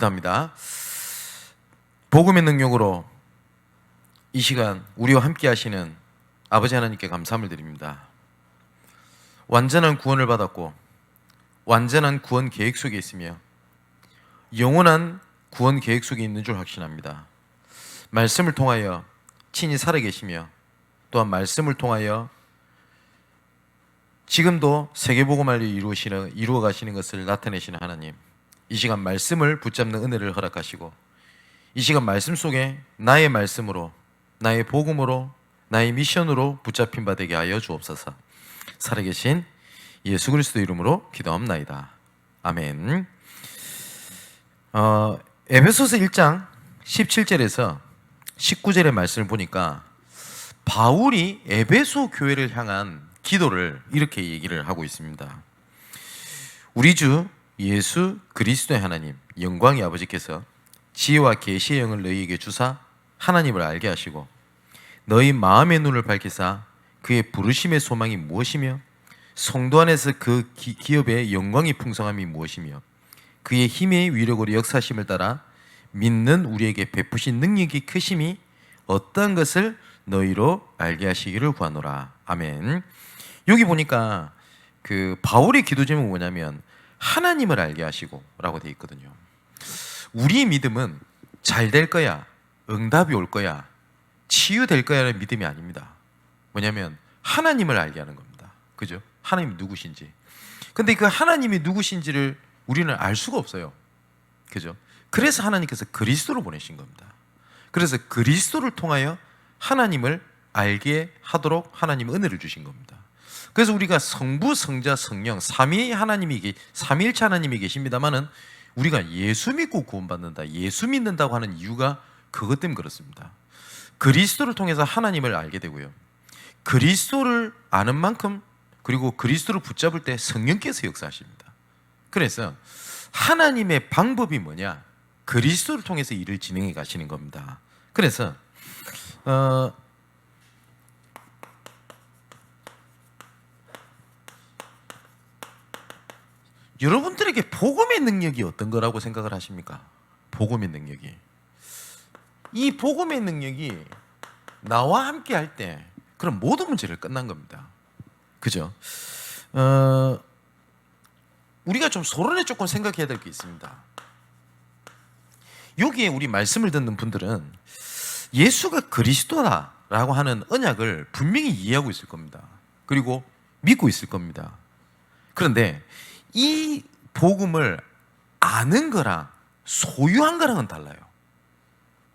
기도합니다. 복음의 능력으로 이 시간 우리와 함께 하시는 아버지 하나님께 감사함을 드립니다. 완전한 구원을 받았고 완전한 구원 계획 속에 있으며 영원한 구원 계획 속에 있는 줄 확신합니다. 말씀을 통하여 친히 살아계시며 또한 말씀을 통하여 지금도 세계복음을 이루어 가시는 것을 나타내시는 하나님, 이 시간 말씀을 붙잡는 은혜를 허락하시고 이 시간 말씀 속에 나의 말씀으로, 나의 복음으로, 나의 미션으로 붙잡힌 바 되게 하여 주옵소서. 살아계신 예수 그리스도 이름으로 기도합나이다. 아멘. 에베소서 1장 17절에서 19절의 말씀을 보니까 바울이 에베소 교회를 향한 기도를 이렇게 얘기를 하고 있습니다. 우리 주 예수 그리스도의 하나님 영광의 아버지께서 지혜와 계시의 영을 너희에게 주사 하나님을 알게 하시고 너희 마음의 눈을 밝히사 그의 부르심의 소망이 무엇이며 성도 안에서 그 기업의 영광이 풍성함이 무엇이며 그의 힘의 위력으로 역사심을 따라 믿는 우리에게 베푸신 능력이 크심이 어떤 것을 너희로 알게 하시기를 구하노라. 아멘. 여기 보니까 그 바울의 기도 제목이 뭐냐면 하나님을 알게 하시고 라고 되어 있거든요. 우리의 믿음은 잘 될 거야, 응답이 올 거야, 치유될 거야 라는 믿음이 아닙니다. 뭐냐면 하나님을 알게 하는 겁니다. 그죠? 하나님이 누구신지. 근데 그 하나님이 누구신지를 우리는 알 수가 없어요. 그죠? 그래서 하나님께서 그리스도를 보내신 겁니다. 그래서 그리스도를 통하여 하나님을 알게 하도록 하나님은 은혜를 주신 겁니다. 그래서 우리가 성부, 성자, 성령 삼위일체 하나님이 계십니다만은 우리가 예수 믿고 구원받는다, 예수 믿는다고 하는 이유가 그것 때문에 그렇습니다. 그리스도를 통해서 하나님을 알게 되고요, 그리스도를 아는 만큼 그리고 그리스도를 붙잡을 때 성령께서 역사하십니다. 그래서 하나님의 방법이 뭐냐? 그리스도를 통해서 일을 진행해 가시는 겁니다. 그래서 여러분들에게 복음의 능력이 어떤 거라고 생각을 하십니까? 복음의 능력이, 이 복음의 능력이 나와 함께 할 때 그럼 모든 문제를 끝난 겁니다. 그죠? 우리가 좀 서론에 조금 생각해야 될 게 있습니다. 여기에 우리 말씀을 듣는 분들은 예수가 그리스도다라고 하는 언약을 분명히 이해하고 있을 겁니다. 그리고 믿고 있을 겁니다. 그런데 이 복음을 아는 거랑 소유한 거랑은 달라요.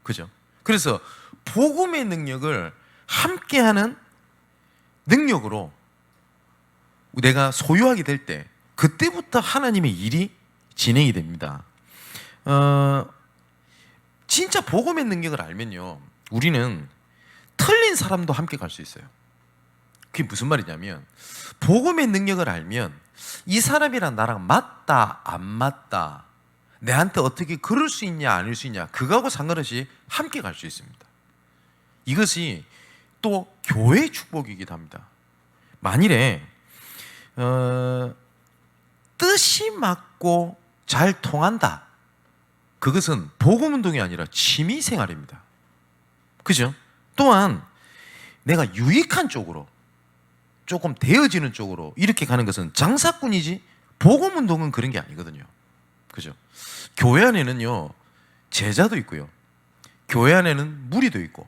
그죠? 그래서 복음의 능력을 함께하는 능력으로 내가 소유하게 될 때 그때부터 하나님의 일이 진행이 됩니다. 진짜 복음의 능력을 알면요, 우리는 틀린 사람도 함께 갈 수 있어요. 그게 무슨 말이냐면 복음의 능력을 알면 이 사람이랑 나랑 맞다 안 맞다, 내한테 어떻게 그럴 수 있냐 아닐 수 있냐, 그거하고 상관없이 함께 갈 수 있습니다. 이것이 또 교회의 축복이기도 합니다. 만일에 뜻이 맞고 잘 통한다, 그것은 복음운동이 아니라 취미생활입니다. 그죠? 또한 내가 유익한 쪽으로 조금 되어지는 쪽으로 이렇게 가는 것은 장사꾼이지 복음운동은 그런 게 아니거든요. 그죠? 교회 안에는요 제자도 있고요, 교회 안에는 무리도 있고,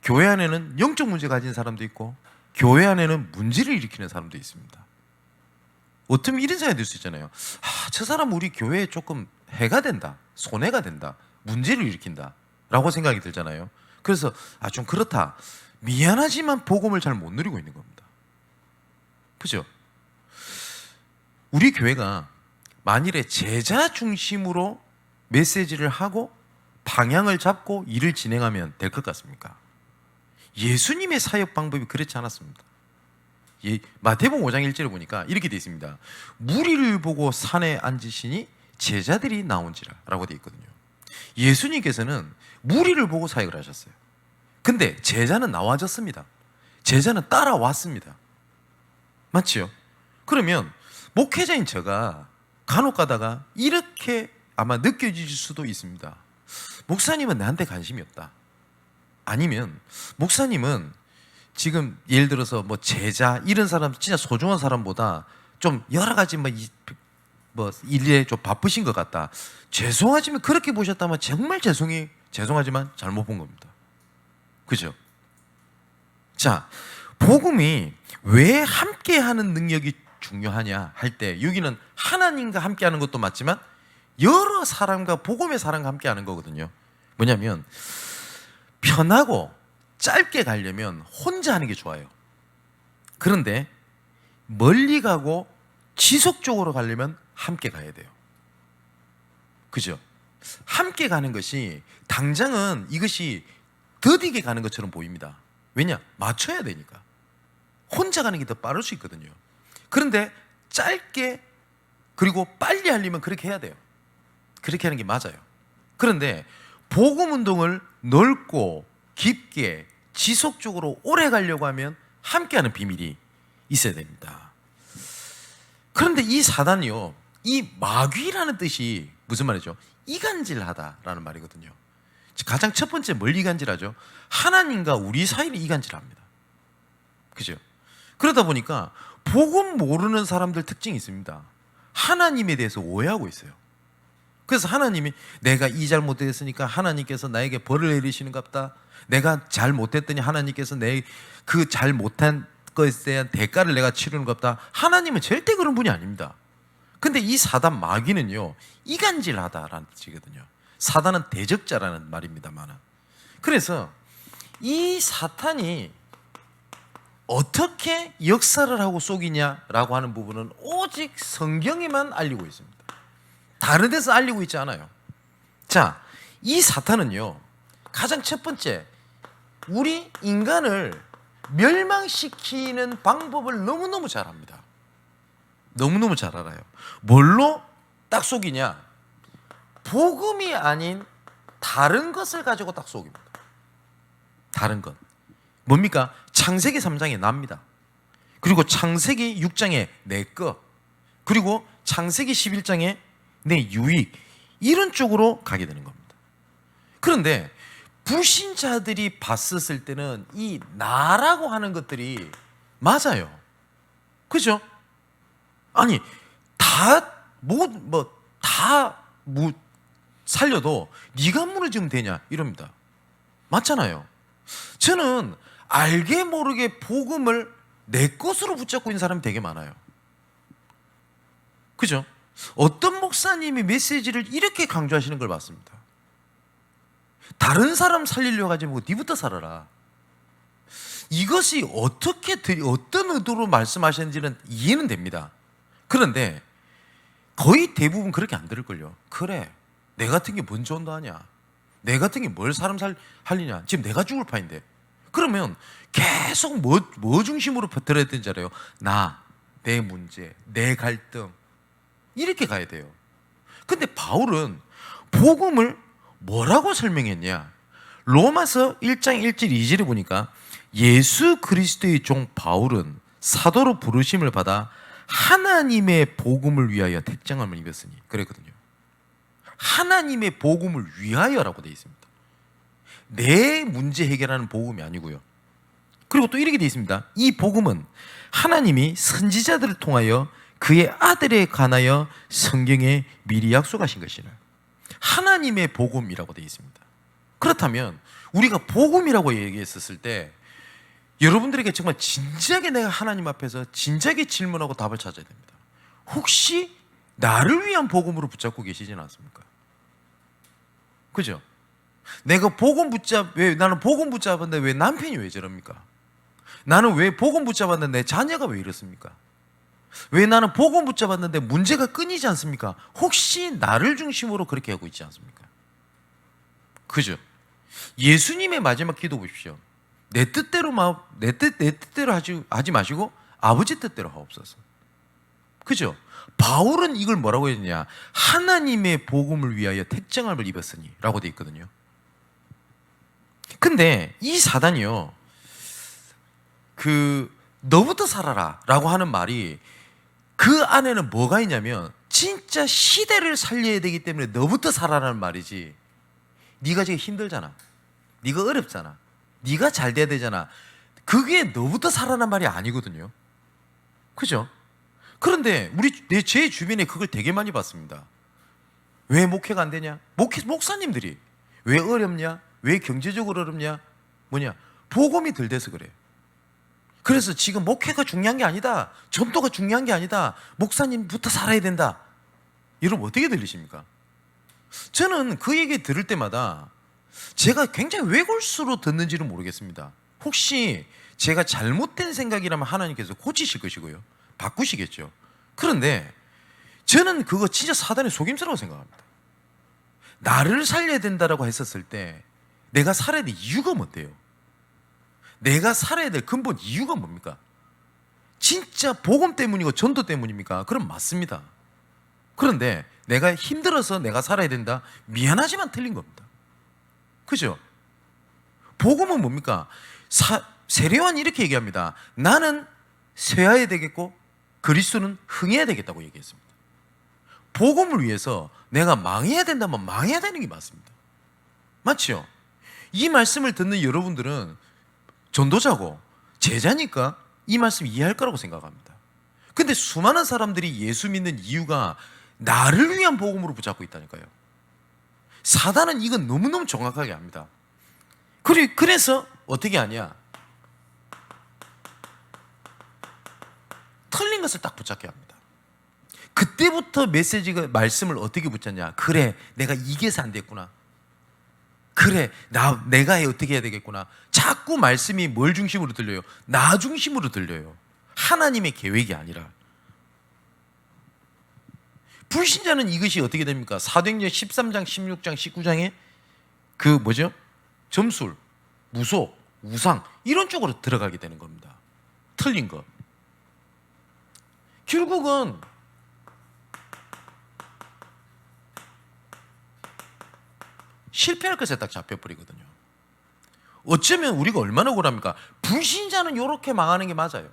교회 안에는 영적 문제 가진 사람도 있고, 교회 안에는 문제를 일으키는 사람도 있습니다. 어쩌면 이런 생각이 들 수 있잖아요. 저 사람 우리 교회에 조금 해가 된다, 손해가 된다, 문제를 일으킨다 라고 생각이 들잖아요. 그래서 좀 그렇다, 미안하지만 복음을 잘 못 누리고 있는 겁니다. 그죠? 우리 교회가 만일에 제자 중심으로 메시지를 하고 방향을 잡고 일을 진행하면 될 것 같습니까? 예수님의 사역 방법이 그렇지 않았습니다. 마태복음 5장 1절에 보니까 이렇게 되어 있습니다. 무리를 보고 산에 앉으시니 제자들이 나온지라 라고 되어 있거든요. 예수님께서는 무리를 보고 사역을 하셨어요. 근데 제자는 나와졌습니다. 제자는 따라왔습니다. 맞지요? 그러면 목회자인 제가 간혹 가다가 이렇게 아마 느껴질 수도 있습니다. 목사님은 나한테 관심이 없다. 아니면 목사님은 지금 예를 들어서 뭐 제자 이런 사람, 진짜 소중한 사람보다 좀 여러 가지 뭐 일에 좀 바쁘신 것 같다. 죄송하지만 그렇게 보셨다면 정말 죄송하지만 잘못 본 겁니다. 그죠? 자, 복음이 왜 함께하는 능력이 중요하냐 할 때, 여기는 하나님과 함께하는 것도 맞지만 여러 사람과, 복음의 사람과 함께하는 거거든요. 뭐냐면 편하고 짧게 가려면 혼자 하는 게 좋아요. 그런데 멀리 가고 지속적으로 가려면 함께 가야 돼요. 그죠? 함께 가는 것이 당장은 이것이 더디게 가는 것처럼 보입니다. 왜냐? 맞춰야 되니까. 혼자 가는 게 더 빠를 수 있거든요. 그런데 짧게 그리고 빨리 하려면 그렇게 해야 돼요. 그렇게 하는 게 맞아요. 그런데 복음 운동을 넓고 깊게 지속적으로 오래 가려고 하면 함께하는 비밀이 있어야 됩니다. 그런데 이 사단이요, 이 마귀라는 뜻이 무슨 말이죠? 이간질하다라는 말이거든요. 가장 첫 번째 뭘 이간질하죠? 하나님과 우리 사이를 이간질합니다. 그죠? 그러다 보니까 복음 모르는 사람들 특징이 있습니다. 하나님에 대해서 오해하고 있어요. 그래서 하나님이 내가 이 잘못했으니까 하나님께서 나에게 벌을 내리시는갑다. 내가 잘못했더니 하나님께서 내 그 잘못한 것에 대한 대가를 내가 치르는갑다. 하나님은 절대 그런 분이 아닙니다. 근데 이 사단 마귀는요, 이간질하다라는 뜻이거든요. 사단은 대적자라는 말입니다만, 그래서 이 사탄이 어떻게 역사를 하고 속이냐라고 하는 부분은 오직 성경에만 알리고 있습니다. 다른 데서 알리고 있지 않아요. 자, 이 사탄은요, 가장 첫 번째, 우리 인간을 멸망시키는 방법을 너무너무 잘 압니다. 너무너무 잘 알아요. 뭘로 딱 속이냐? 복음이 아닌 다른 것을 가지고 딱 속입니다. 다른 것. 뭡니까? 창세기 3장에 납니다. 그리고 창세기 6장에 내 것, 그리고 창세기 11장에 내 유익, 이런 쪽으로 가게 되는 겁니다. 그런데 불신자들이 봤었을 때는 이 나라고 하는 것들이 맞아요. 그죠? 아니, 다 살려도 네가 무너지면 되냐 이럽니다. 맞잖아요. 저는 알게 모르게 복음을 내 것으로 붙잡고 있는 사람이 되게 많아요. 그죠? 어떤 목사님이 메시지를 이렇게 강조하시는 걸 봤습니다. 다른 사람 살리려고 하지 말고 네부터 살아라. 이것이 어떤 의도로 말씀하셨는지는 이해는 됩니다. 그런데 거의 대부분 그렇게 안 들을걸요. 그래, 내 같은 게 뭔 전도 하냐, 내 같은 게 뭘 사람 살리냐, 지금 내가 죽을 판인데. 그러면 계속 뭐 중심으로 들어야 되는지 알아요? 내 문제, 내 갈등, 이렇게 가야 돼요. 근데 바울은 복음을 뭐라고 설명했냐? 로마서 1장 1절 2절에 보니까 예수 그리스도의 종 바울은 사도로 부르심을 받아 하나님의 복음을 위하여 택정함을 입었으니, 그랬거든요. 하나님의 복음을 위하여라고 되어 있습니다. 내 문제 해결하는 복음이 아니고요. 그리고 또 이렇게 되어 있습니다. 이 복음은 하나님이 선지자들을 통하여 그의 아들에 관하여 성경에 미리 약속하신 것이라. 하나님의 복음이라고 되어 있습니다. 그렇다면 우리가 복음이라고 얘기했었을 때 여러분들에게 정말 진지하게 내가 하나님 앞에서 진지하게 질문하고 답을 찾아야 됩니다. 혹시 나를 위한 복음으로 붙잡고 계시지는 않습니까? 그죠? 내가 나는 복음 붙잡았는데 왜 남편이 왜 저럽니까? 나는 왜 복음 붙잡았는데 내 자녀가 왜 이렇습니까? 왜 나는 복음 붙잡았는데 문제가 끊이지 않습니까? 혹시 나를 중심으로 그렇게 하고 있지 않습니까? 그죠? 예수님의 마지막 기도 보십시오. 내 뜻대로 하지 마시고 아버지 뜻대로 하옵소서. 그죠? 바울은 이걸 뭐라고 했느냐? 하나님의 복음을 위하여 택정함을 입었으니 라고 되어 있거든요. 근데 이 사단이요, 너부터 살아라 라고 하는 말이 그 안에는 뭐가 있냐면 진짜 시대를 살려야 되기 때문에 너부터 살아라는 말이지. 네가 지금 힘들잖아, 네가 어렵잖아, 네가 잘 돼야 되잖아, 그게 너부터 살아란 말이 아니거든요. 그죠? 그런데 제 주변에 그걸 되게 많이 봤습니다. 왜 목회가 안 되냐? 목사님들이 왜 어렵냐? 왜 경제적으로 어렵냐? 뭐냐? 복음이 덜 돼서 그래요. 그래서 지금 목회가 중요한 게 아니다, 전도가 중요한 게 아니다, 목사님부터 살아야 된다. 여러분 어떻게 들리십니까? 저는 그 얘기 들을 때마다 제가 굉장히 왜골수로 듣는지는 모르겠습니다. 혹시 제가 잘못된 생각이라면 하나님께서 고치실 것이고요, 바꾸시겠죠. 그런데 저는 그거 진짜 사단의 속임수라고 생각합니다. 나를 살려야 된다라고 했었을 때 내가 살아야 될 이유가 뭔데요? 내가 살아야 될 근본 이유가 뭡니까? 진짜 복음 때문이고 전도 때문입니까? 그럼 맞습니다. 그런데 내가 힘들어서 내가 살아야 된다? 미안하지만 틀린 겁니다. 그죠? 복음은 뭡니까? 세례요한이 이렇게 얘기합니다. 나는 쇠해야 되겠고 그리스도는 흥해야 되겠다고 얘기했습니다. 복음을 위해서 내가 망해야 된다면 망해야 되는 게 맞습니다. 맞죠? 이 말씀을 듣는 여러분들은 전도자고 제자니까 이 말씀 이해할 거라고 생각합니다. 근데 수많은 사람들이 예수 믿는 이유가 나를 위한 복음으로 붙잡고 있다니까요. 사단은 이건 너무너무 정확하게 압니다. 그래서 어떻게 하냐? 틀린 것을 딱 붙잡게 합니다. 그때부터 메시지가, 말씀을 어떻게 붙잡냐? 그래, 내가 이게서 안 됐구나. 그래, 내가 어떻게 해야 되겠구나. 자꾸 말씀이 뭘 중심으로 들려요? 나 중심으로 들려요. 하나님의 계획이 아니라. 불신자는 이것이 어떻게 됩니까? 사도행전 13장, 16장, 19장에 그 뭐죠? 점술, 무속, 우상 이런 쪽으로 들어가게 되는 겁니다. 틀린 것. 결국은 실패할 것에 딱 잡혀버리거든요. 어쩌면 우리가 얼마나 억울합니까? 불신자는 이렇게 망하는 게 맞아요.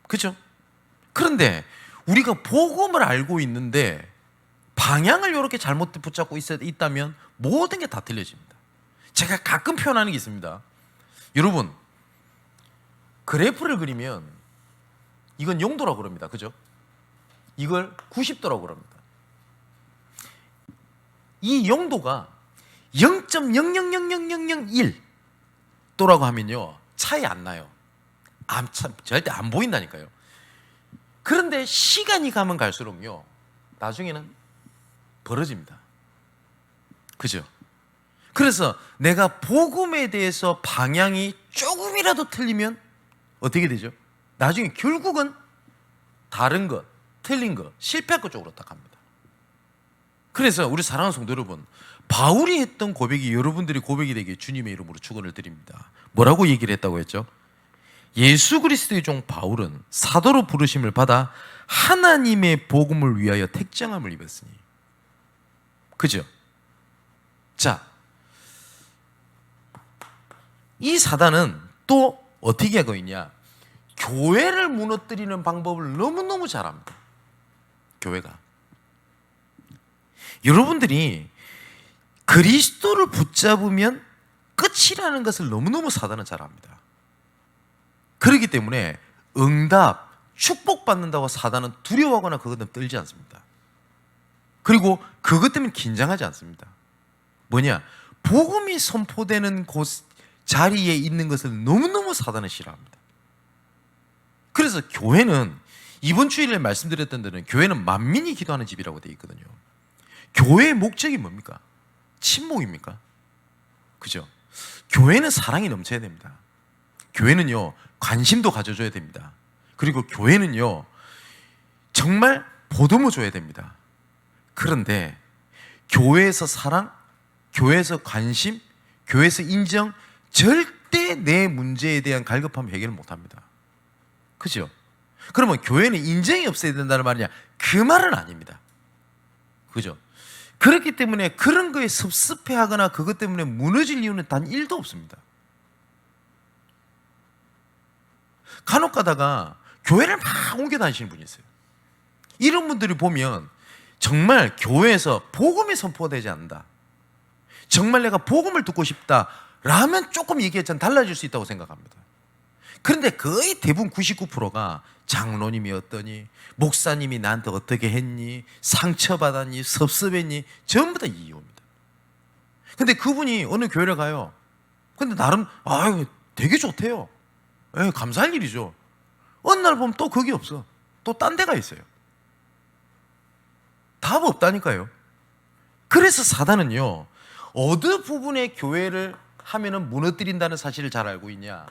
그렇죠? 그런데 우리가 복음을 알고 있는데 방향을 이렇게 잘못 붙잡고 있다면 모든 게 다 틀려집니다. 제가 가끔 표현하는 게 있습니다. 여러분, 그래프를 그리면 이건 0도라고 그럽니다. 그죠? 이걸 90도라고 그럽니다. 이 0도가 0.0000001도라고 하면요, 차이 안 나요. 절대 안 보인다니까요. 그런데 시간이 가면 갈수록요, 나중에는 벌어집니다. 그죠? 그래서 내가 복음에 대해서 방향이 조금이라도 틀리면 어떻게 되죠? 나중에 결국은 다른 것, 틀린 것, 실패할 것 쪽으로 딱 갑니다. 그래서 우리 사랑하는 성도 여러분, 바울이 했던 고백이 여러분들이 고백이 되게 주님의 이름으로 축원을 드립니다. 뭐라고 얘기를 했다고 했죠? 예수 그리스도의 종 바울은 사도로 부르심을 받아 하나님의 복음을 위하여 택정함을 입었으니. 그죠? 자, 이 사단은 또 어떻게 하고 있냐? 교회를 무너뜨리는 방법을 너무너무 잘합니다. 교회가. 여러분들이 그리스도를 붙잡으면 끝이라는 것을 너무너무 사단은 잘 압니다. 그렇기 때문에 응답, 축복받는다고 사단은 두려워하거나 그것 때문에 떨지 않습니다. 그리고 그것 때문에 긴장하지 않습니다. 뭐냐? 복음이 선포되는 곳 자리에 있는 것을 너무너무 사단은 싫어합니다. 그래서 교회는, 이번 주일에 말씀드렸던 데는 교회는 만민이 기도하는 집이라고 되어 있거든요. 교회의 목적이 뭡니까? 친목입니까? 그죠? 교회는 사랑이 넘쳐야 됩니다. 교회는요, 관심도 가져줘야 됩니다. 그리고 교회는요, 정말 보듬어 줘야 됩니다. 그런데 교회에서 사랑, 교회에서 관심, 교회에서 인정, 절대 내 문제에 대한 갈급함 해결을 못합니다. 그죠? 그러면 교회는 인정이 없어야 된다는 말이냐? 그 말은 아닙니다. 그죠? 그렇기 때문에 그런 거에 섭섭해하거나 그것 때문에 무너질 이유는 단 1도 없습니다. 간혹 가다가 교회를 막 옮겨 다니시는 분이 있어요. 이런 분들이 보면 정말 교회에서 복음이 선포되지 않는다, 정말 내가 복음을 듣고 싶다라면 조금 얘기가 전 달라질 수 있다고 생각합니다. 그런데 거의 대부분 99%가 장로님이 어떠니, 목사님이 나한테 어떻게 했니, 상처받았니, 섭섭했니, 전부 다 이유입니다. 근데 그분이 어느 교회를 가요. 근데 나름 아유 되게 좋대요. 감사할 일이죠. 어느 날 보면 또 거기 없어. 또 딴 데가 있어요. 답 없다니까요. 그래서 사단은요, 어느 부분의 교회를 하면은 무너뜨린다는 사실을 잘 알고 있냐?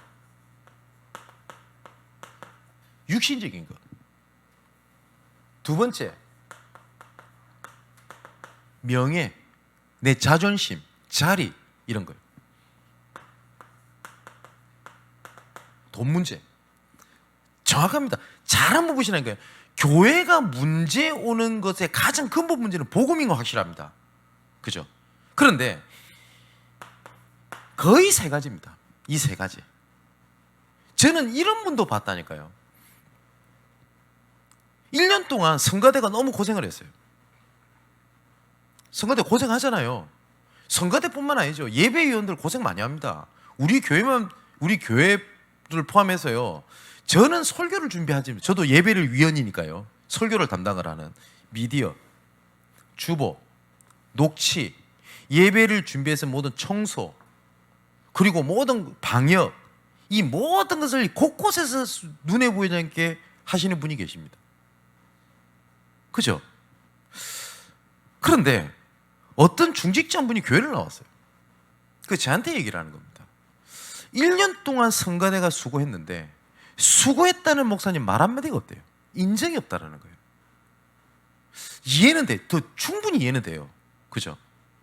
육신적인 것. 두 번째, 명예, 내 자존심, 자리, 이런 거예요. 돈 문제. 정확합니다. 잘 한번 보시라니까요. 교회가 문제 오는 것의 가장 근본 문제는 복음인 거 확실합니다. 그죠? 그런데 거의 세 가지입니다. 이 세 가지. 저는 이런 분도 봤다니까요. 1년 동안 성가대가 너무 고생을 했어요. 성가대 고생하잖아요. 성가대뿐만 아니죠. 예배위원들 고생 많이 합니다. 우리 교회를 포함해서요. 저는 설교를 준비하지, 저도 예배를 위원이니까요. 설교를 담당을 하는 미디어, 주보, 녹취, 예배를 준비해서 모든 청소, 그리고 모든 방역, 이 모든 것을 곳곳에서 눈에 보이지 않게 하시는 분이 계십니다. 그죠? 그런데 어떤 중직자 분이 교회를 나왔어요. 그 저한테 얘기를 하는 겁니다. 1년 동안 성가대가 수고했는데 수고했다는 목사님 말 한마디가 없대요. 인정이 없다라는 거예요. 이해는 돼. 더 충분히 이해는 돼요. 그죠?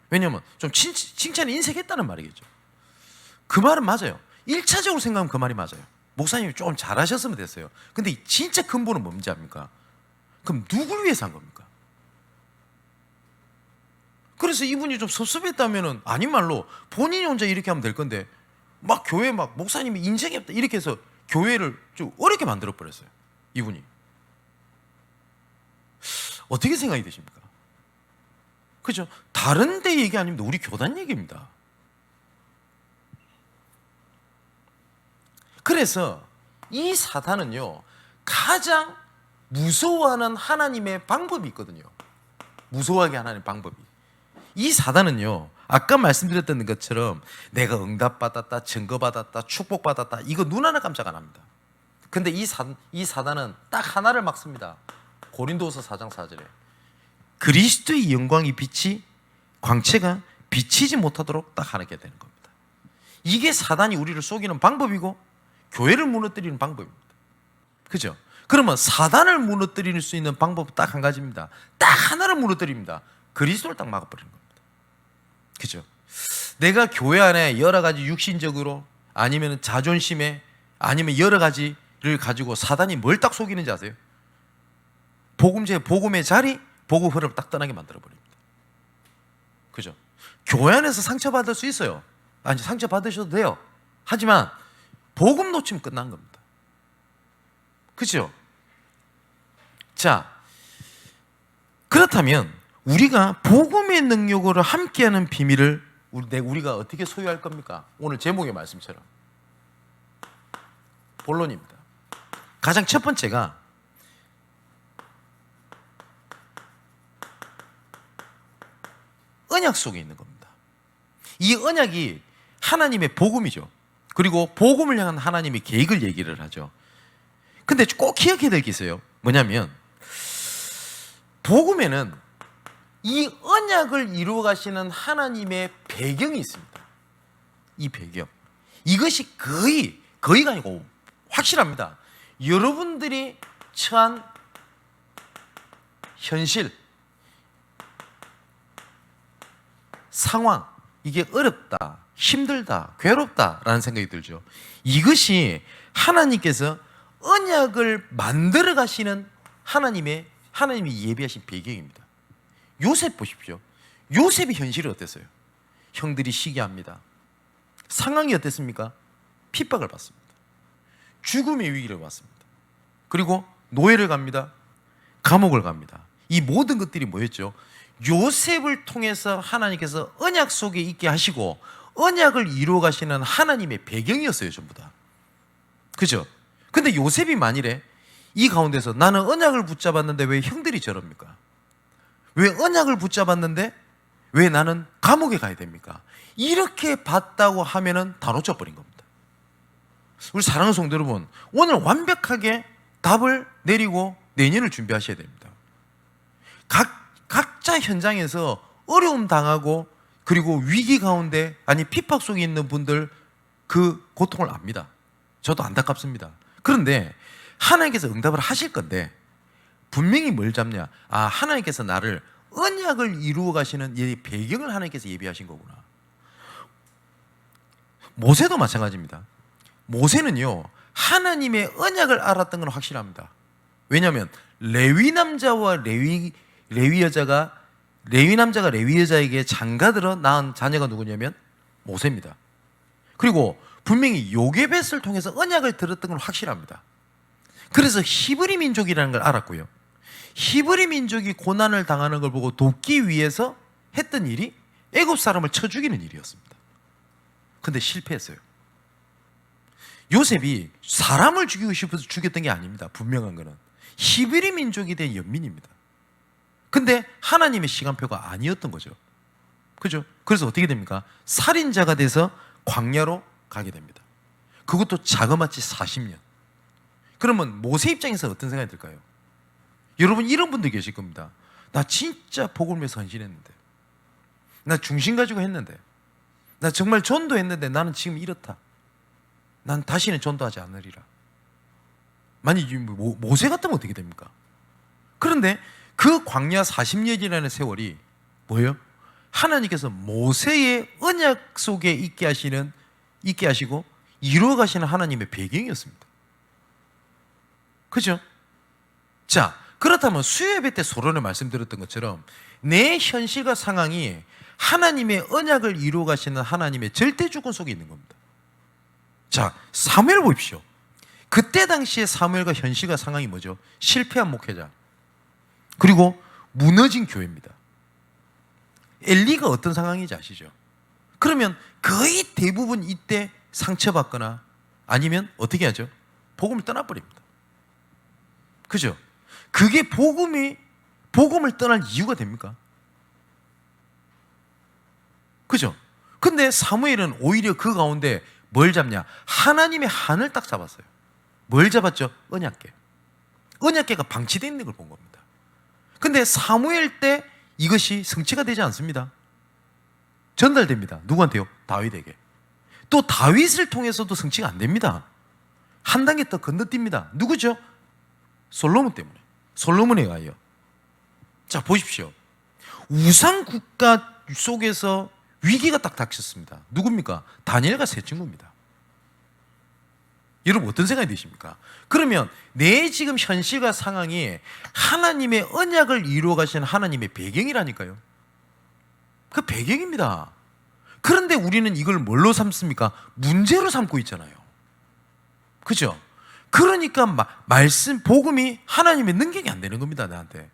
왜냐면 좀 칭찬을 인색했다는 말이겠죠. 그 말은 맞아요. 1차적으로 생각하면 그 말이 맞아요. 목사님이 좀 잘하셨으면 됐어요. 근데 진짜 근본은 뭔지 압니까? 그럼 누굴 위해서 한 겁니까? 그래서 이분이 좀 섭섭했다면은 아닌 말로 본인이 혼자 이렇게 하면 될 건데 막 교회 막 목사님이 인정이 없다 이렇게 해서 교회를 좀 어렵게 만들어 버렸어요. 이분이. 어떻게 생각이 되십니까? 그죠? 다른 데 얘기 아닙니다. 우리 교단 얘기입니다. 그래서 이 사단은요, 가장 무서워하는 하나님의 방법이 있거든요. 무서워하게 하는 방법이. 이 사단은요, 아까 말씀드렸던 것처럼 내가 응답받았다, 증거받았다, 축복받았다, 이거 눈 하나 깜짝 안 합니다. 근데 이 사단은 딱 하나를 막습니다. 고린도서 4장 4절에 그리스도의 영광의 빛이 광채가 비치지 못하도록 딱 하게 되는 겁니다. 이게 사단이 우리를 속이는 방법이고 교회를 무너뜨리는 방법입니다. 그죠? 그러면 사단을 무너뜨릴 수 있는 방법은 딱 한 가지입니다. 딱 하나를 무너뜨립니다. 그리스도를 딱 막아버리는 겁니다. 그죠? 내가 교회 안에 여러 가지 육신적으로 아니면 자존심에 아니면 여러 가지를 가지고 사단이 뭘 딱 속이는지 아세요? 복음의 자리, 복음 흐름을 딱 떠나게 만들어버립니다. 그죠? 교회 안에서 상처받을 수 있어요. 아니, 상처받으셔도 돼요. 하지만 복음 놓치면 끝난 겁니다. 그죠? 자, 그렇다면 우리가 복음의 능력으로 함께하는 비밀을 우리가 어떻게 소유할 겁니까? 오늘 제목의 말씀처럼 본론입니다. 가장 첫 번째가 언약 속에 있는 겁니다. 이 언약이 하나님의 복음이죠. 그리고 복음을 향한 하나님의 계획을 얘기를 하죠. 근데 꼭 기억해야 될 게 있어요. 뭐냐면 복음에는 이 언약을 이루어 가시는 하나님의 배경이 있습니다. 이 배경. 이것이 거의가 아니고 확실합니다. 여러분들이 처한 현실, 상황, 이게 어렵다, 힘들다, 괴롭다라는 생각이 들죠. 이것이 하나님께서 언약을 만들어 가시는 하나님이 예비하신 배경입니다. 요셉 보십시오. 요셉의 현실이 어땠어요? 형들이 시기합니다. 상황이 어땠습니까? 핍박을 받습니다. 죽음의 위기를 받습니다. 그리고 노예를 갑니다. 감옥을 갑니다. 이 모든 것들이 뭐였죠? 요셉을 통해서 하나님께서 언약 속에 있게 하시고 언약을 이루어 가시는 하나님의 배경이었어요, 전부 다. 그죠? 근데 요셉이 만일에 이 가운데서 나는 언약을 붙잡았는데 왜 형들이 저럽니까? 왜 언약을 붙잡았는데 왜 나는 감옥에 가야 됩니까? 이렇게 봤다고 하면은 다 놓쳐버린 겁니다. 우리 사랑하는 성도 여러분, 오늘 완벽하게 답을 내리고 내년을 준비하셔야 됩니다. 각자 현장에서 어려움 당하고 그리고 위기 가운데 아니 핍박 속에 있는 분들 그 고통을 압니다. 저도 안타깝습니다. 그런데 하나님께서 응답을 하실 건데 분명히 뭘 잡냐? 아, 하나님께서 나를 언약을 이루어 가시는 이 배경을 하나님께서 예비하신 거구나. 모세도 마찬가지입니다. 모세는요, 하나님의 언약을 알았던 건 확실합니다. 왜냐하면 레위 남자가 레위 여자에게 장가들어 낳은 자녀가 누구냐면 모세입니다. 그리고 분명히 요게벳을 통해서 언약을 들었던 건 확실합니다. 그래서 히브리 민족이라는 걸 알았고요. 히브리 민족이 고난을 당하는 걸 보고 돕기 위해서 했던 일이 애굽 사람을 쳐 죽이는 일이었습니다. 근데 실패했어요. 요셉이 사람을 죽이고 싶어서 죽였던 게 아닙니다. 분명한 거는 히브리 민족이 된 연민입니다. 근데 하나님의 시간표가 아니었던 거죠. 그죠? 그래서 어떻게 됩니까? 살인자가 돼서 광야로 가게 됩니다. 그것도 자그마치 40년. 그러면 모세 입장에서 어떤 생각이 들까요? 여러분 이런 분들 계실 겁니다. 나 진짜 복음을 위해서 헌신했는데, 나 중심 가지고 했는데, 나 정말 전도했는데 나는 지금 이렇다. 난 다시는 전도하지 않으리라. 만약 모세 같으면 어떻게 됩니까? 그런데 그 광야 40년이라는 세월이 뭐예요? 하나님께서 모세의 언약 속에 있게 하시고 이루어 가시는 하나님의 배경이었습니다. 그죠? 자, 그렇다면 수요예배 때 소론을 말씀드렸던 것처럼 내 현실과 상황이 하나님의 언약을 이루어 가시는 하나님의 절대 주권 속에 있는 겁니다. 자, 사무엘 보십시오. 그때 당시에 사무엘과 현실과 상황이 뭐죠? 실패한 목회자, 그리고 무너진 교회입니다. 엘리가 어떤 상황인지 아시죠? 그러면 거의 대부분 이때 상처받거나 아니면 어떻게 하죠? 복음을 떠나버립니다. 그죠? 그게 복음을 떠날 이유가 됩니까? 그죠? 근데 사무엘은 오히려 그 가운데 뭘 잡냐? 하나님의 한을 딱 잡았어요. 뭘 잡았죠? 언약궤. 언약궤가 방치되어 있는 걸 본 겁니다. 근데 사무엘 때 이것이 성취가 되지 않습니다. 전달됩니다. 누구한테요? 다윗에게. 또 다윗을 통해서도 성취가 안 됩니다. 한 단계 더 건너뜁니다. 누구죠? 솔로몬 때문에. 솔로몬에 의하여. 자, 보십시오. 우상 국가 속에서 위기가 딱 닥쳤습니다. 누굽니까? 다니엘과 세 친구입니다. 여러분 어떤 생각이 드십니까? 그러면 내 지금 현실과 상황이 하나님의 언약을 이루어 가시는 하나님의 배경이라니까요. 그 배경입니다. 그런데 우리는 이걸 뭘로 삼습니까? 문제로 삼고 있잖아요. 그죠? 그러니까 복음이 하나님의 능력이 안 되는 겁니다, 나한테.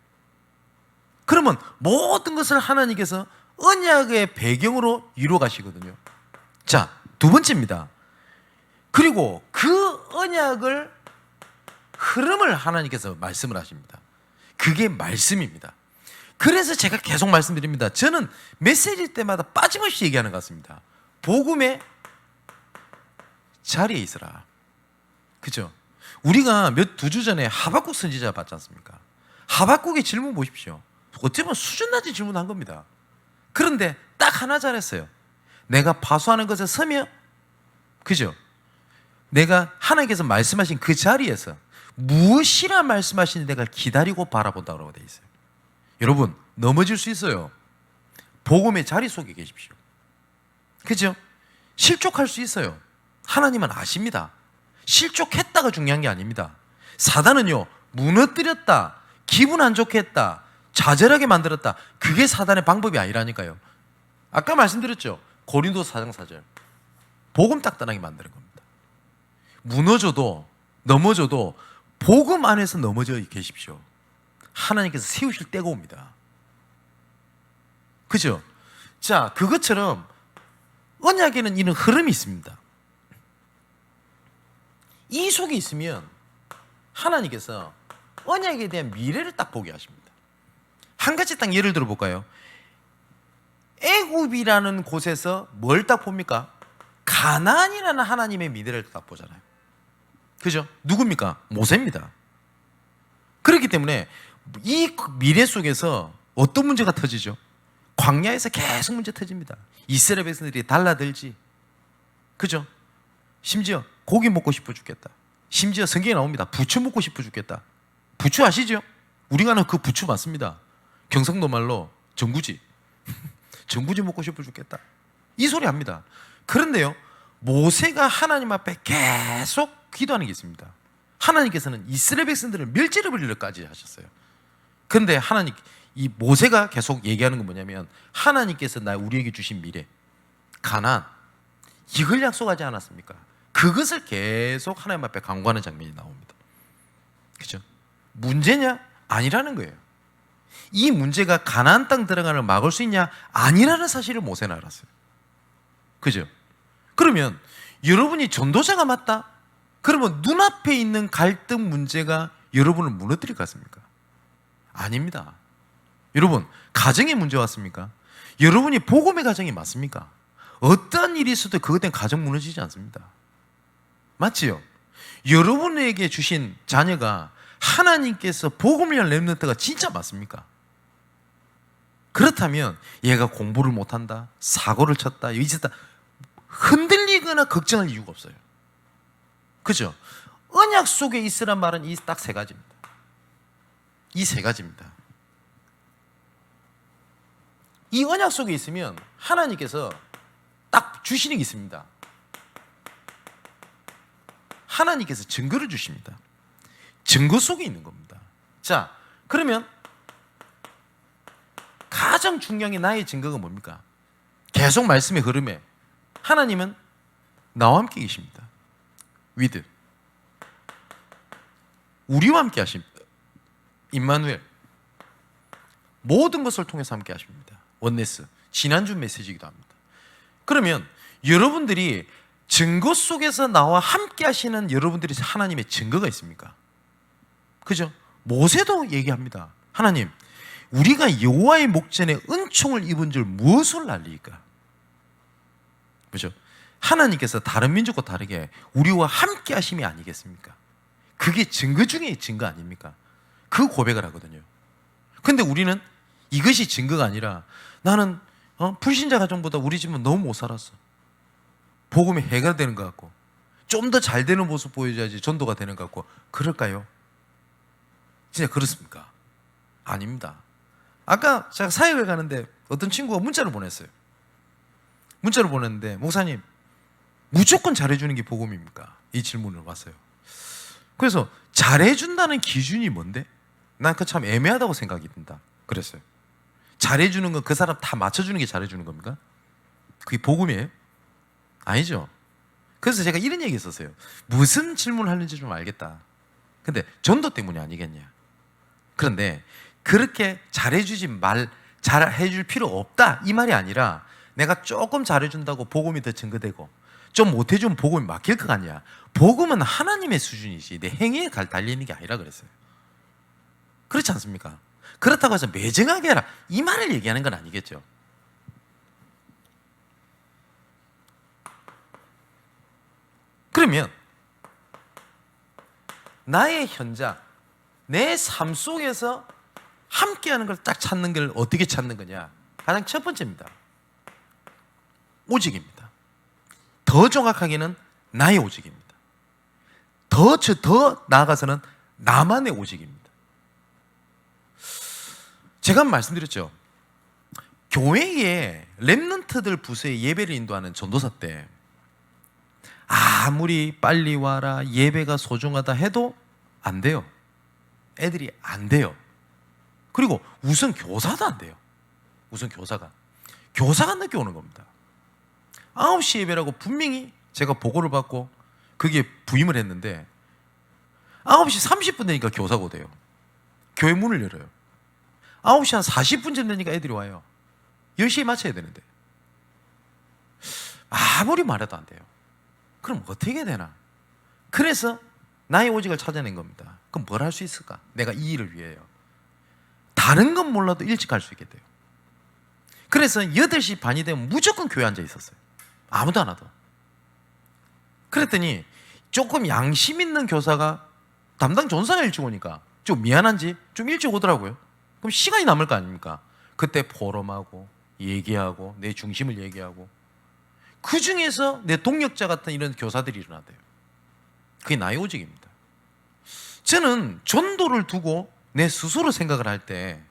그러면 모든 것을 하나님께서 언약의 배경으로 이루어 가시거든요. 자, 두 번째입니다. 그리고 그 언약을 흐름을 하나님께서 말씀을 하십니다. 그게 말씀입니다. 그래서 제가 계속 말씀드립니다. 저는 메시지 때마다 빠짐없이 얘기하는 것 같습니다. 복음의 자리에 있으라. 그죠? 우리가 두 주 전에 하박국 선지자 봤지 않습니까? 하박국의 질문 보십시오. 어찌 보면 수준 낮은 질문을 한 겁니다. 그런데 딱 하나 잘했어요. 내가 파수하는 것에 서며, 그죠? 내가 하나님께서 말씀하신 그 자리에서 무엇이라 말씀하시는 내가 기다리고 바라본다고 되어 있어요. 여러분 넘어질 수 있어요. 복음의 자리 속에 계십시오. 그죠? 실족할 수 있어요. 하나님은 아십니다. 실족했다가 중요한 게 아닙니다. 사단은요, 무너뜨렸다, 기분 안 좋게 했다, 좌절하게 만들었다, 그게 사단의 방법이 아니라니까요. 아까 말씀드렸죠. 고린도서 4장 4절 복음 딱단하게 만드는 겁니다. 무너져도 넘어져도 복음 안에서 넘어져 계십시오. 하나님께서 세우실 때가 옵니다. 그죠? 자, 그것처럼 언약에는 이런 흐름이 있습니다. 이 속에 있으면 하나님께서 언약에 대한 미래를 딱 보게 하십니다. 한 가지 딱 예를 들어 볼까요? 애굽이라는 곳에서 뭘 딱 봅니까? 가나안이라는 하나님의 미래를 딱 보잖아요. 그죠? 누굽니까? 모세입니다. 그렇기 때문에 이 미래 속에서 어떤 문제가 터지죠? 광야에서 계속 문제 터집니다. 이스라엘 백성들이 달라들지. 그죠? 심지어 고기 먹고 싶어 죽겠다. 심지어 성경에 나옵니다. 부추 먹고 싶어 죽겠다. 부추 아시죠? 우리가 아는 그 부추 맞습니다. 경상도 말로 전구지. 전구지 먹고 싶어 죽겠다. 이 소리 합니다. 그런데요, 모세가 하나님 앞에 계속 기도하는 게 있습니다. 하나님께서는 이스라엘 백성들을 멸절해 버리려까지 하셨어요. 그런데 하나님, 이 모세가 계속 얘기하는 건 뭐냐면 하나님께서 우리에게 주신 미래, 가나안, 이걸 약속하지 않았습니까? 그것을 계속 하나님 앞에 간구하는 장면이 나옵니다. 그죠? 문제냐? 아니라는 거예요. 이 문제가 가나안 땅 들어가는 걸 막을 수 있냐? 아니라는 사실을 모세는 알았어요. 그죠? 그러면 여러분이 전도자가 맞다? 그러면 눈앞에 있는 갈등 문제가 여러분을 무너뜨릴 것 같습니까? 아닙니다. 여러분, 가정에 문제 왔습니까? 여러분이 복음의 가정이 맞습니까? 어떠한 일이 있어도 그것 때문에 가정 무너지지 않습니다. 맞지요? 여러분에게 주신 자녀가 하나님께서 복음을 위한 렘넌트가 진짜 맞습니까? 그렇다면 얘가 공부를 못한다, 사고를 쳤다, 이랬다, 흔들리거나 걱정할 이유가 없어요. 그죠? 언약 속에 있으란 말은 이 딱 세 가지입니다. 이 세 가지입니다. 이 언약 속에 있으면 하나님께서 딱 주시는 게 있습니다. 하나님께서 증거를 주십니다. 증거 속에 있는 겁니다. 자, 그러면 가장 중요한 게 나의 증거가 뭡니까? 계속 말씀의 흐름에 하나님은 나와 함께 계십니다. with, 우리와 함께 하십니다. 임마누엘, 모든 것을 통해서 함께 하십니다. 원네스, 지난주 메시지이기도 합니다. 그러면 여러분들이 증거 속에서 나와 함께 하시는 여러분들이 하나님의 증거가 있습니까? 그죠? 모세도 얘기합니다. 하나님, 우리가 여호와의 목전에 은총을 입은 줄 무엇을 알리까? 그죠? 하나님께서 다른 민족과 다르게 우리와 함께 하심이 아니겠습니까? 그게 증거 중에 증거 아닙니까? 그 고백을 하거든요. 근데 우리는 이것이 증거가 아니라 나는 불신자 가정보다 우리 집은 너무 못 살았어. 복음이 해결되는 것 같고 좀 더 잘 되는 모습 보여줘야지 전도가 되는 것 같고 그럴까요? 진짜 그렇습니까? 아닙니다. 아까 제가 사역을 가는데 어떤 친구가 문자를 보냈어요. 문자를 보냈는데 목사님, 무조건 잘해주는 게 복음입니까? 이 질문을 왔어요. 그래서 잘해준다는 기준이 뭔데? 난 그거 참 애매하다고 생각이 든다. 그랬어요. 잘해주는 건 그 사람 다 맞춰주는 게 잘해주는 겁니까? 그게 복음이에요? 아니죠. 그래서 제가 이런 얘기 했었어요. 무슨 질문을 하는지 좀 알겠다. 근데 전도 때문이 아니겠냐. 그런데 그렇게 잘해줄 필요 없다 이 말이 아니라 내가 조금 잘해준다고 복음이 더 증거되고 좀 못해주면 복음이 막힐 것 같냐. 복음은 하나님의 수준이지 내 행위에 달리는 게 아니라 그랬어요. 그렇지 않습니까? 그렇다고 해서 매정하게 해라 이 말을 얘기하는 건 아니겠죠. 그러면 나의 현장, 내 삶 속에서 함께하는 걸 딱 찾는 걸 어떻게 찾는 거냐. 가장 첫 번째입니다. 오직입니다. 더 정확하게는 나의 오직입니다. 더 나아가서는 나만의 오직입니다. 제가 말씀드렸죠. 교회에 렘넌트들 부서에 예배를 인도하는 전도사 때 아무리 빨리 와라 예배가 소중하다 해도 안 돼요. 애들이 안 돼요. 그리고 우선 교사도 안 돼요. 우선 교사가 늦게 오는 겁니다. 9시 예배라고 분명히 제가 보고를 받고 그게 부임을 했는데 9시 30분 되니까 교사가 오대요. 교회 문을 열어요. 9시 한 40분쯤 되니까 애들이 와요. 10시에 마쳐야 되는데 아무리 말해도 안 돼요. 그럼 어떻게 해야 되나? 그래서 나의 오직을 찾아낸 겁니다. 그럼 뭘 할 수 있을까? 내가 이 일을 위해요. 다른 건 몰라도 일찍 갈 수 있겠대요. 그래서 8시 반이 되면 무조건 교회 앉아 있었어요. 아무도 안 와도. 그랬더니 조금 양심 있는 교사가 담당 전사가 일찍 오니까 좀 미안한지 좀 일찍 오더라고요. 그럼 시간이 남을 거 아닙니까? 그때 포럼하고 얘기하고 내 중심을 얘기하고 그 중에서 내 동력자 같은 이런 교사들이 일어나대요. 그게 나의 오직입니다. 저는 전도를 두고 내 스스로 생각을 할 때